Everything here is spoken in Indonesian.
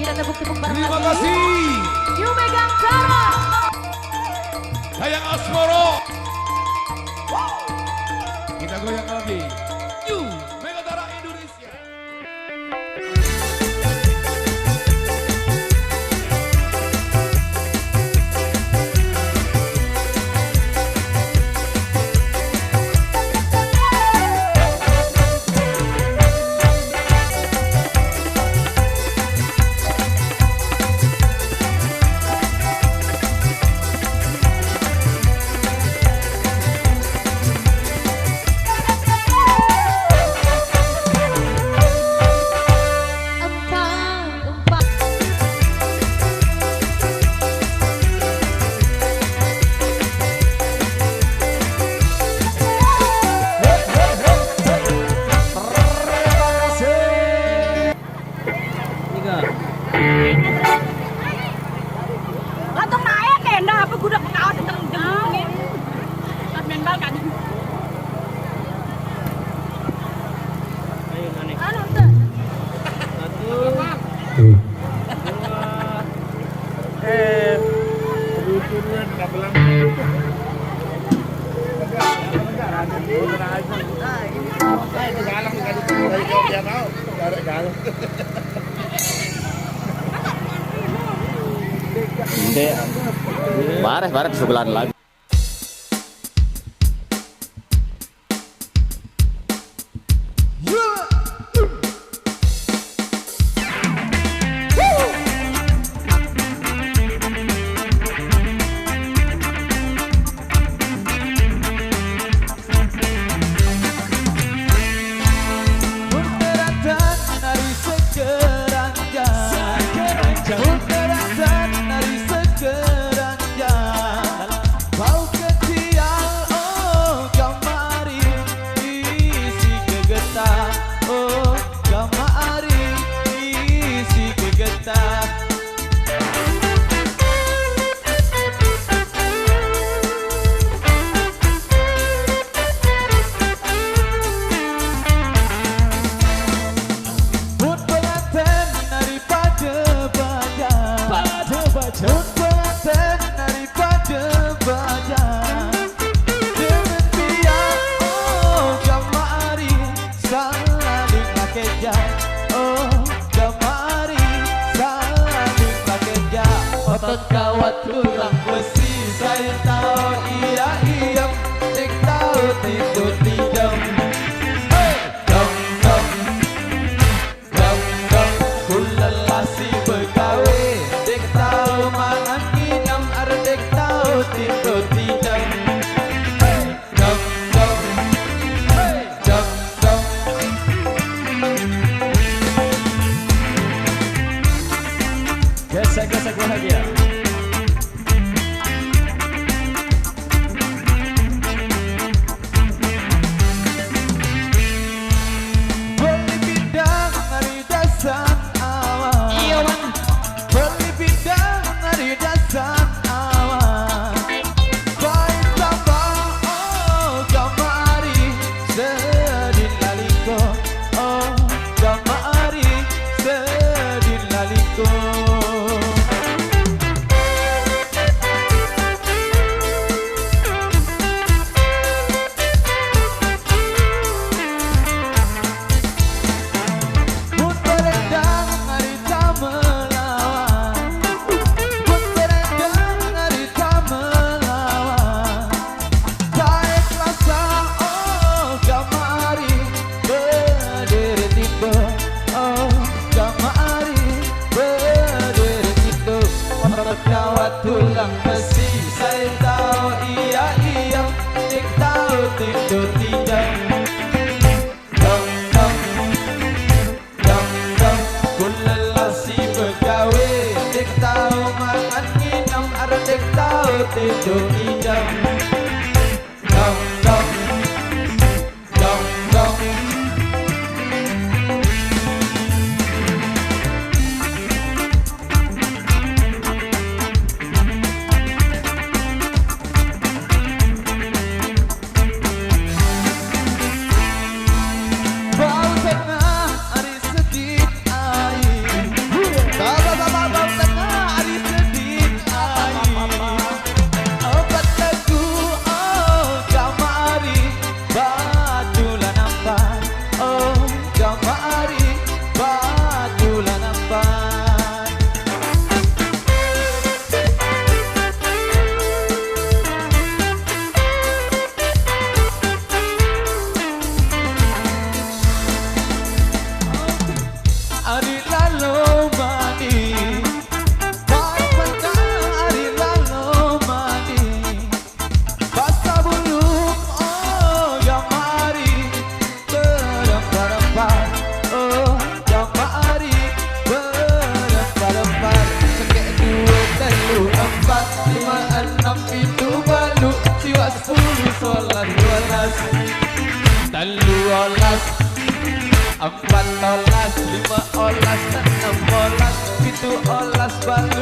Kita tepuk-tepuk bareng Terima lagi. kasih. Yuk megang cara. Sayang Asmoro. Kita goyang lagi. Yuk, Megatara Indonesia. Latong naik kena apa gua udah pengawas tentang jengungin. Admin bal kan. Ayo naik. Anu tuh. 1, 2, Bares sebelah lagi. Kawat tulang besi saya tahu iya tik tahu tidur tidak dong kulalasi begawe tik tahu mangan inam ardek tahu tidur tidak dong gesek bahagia. Tulang besi saya tahu iya tik tahu tidur tidak dong kulalasi begawe tik tahu makan minum ardek tahu tidur tidak dong Bau tengah hari sedih air. Telu olas, empat olas, lima olas, enam olas, pitu olas, baru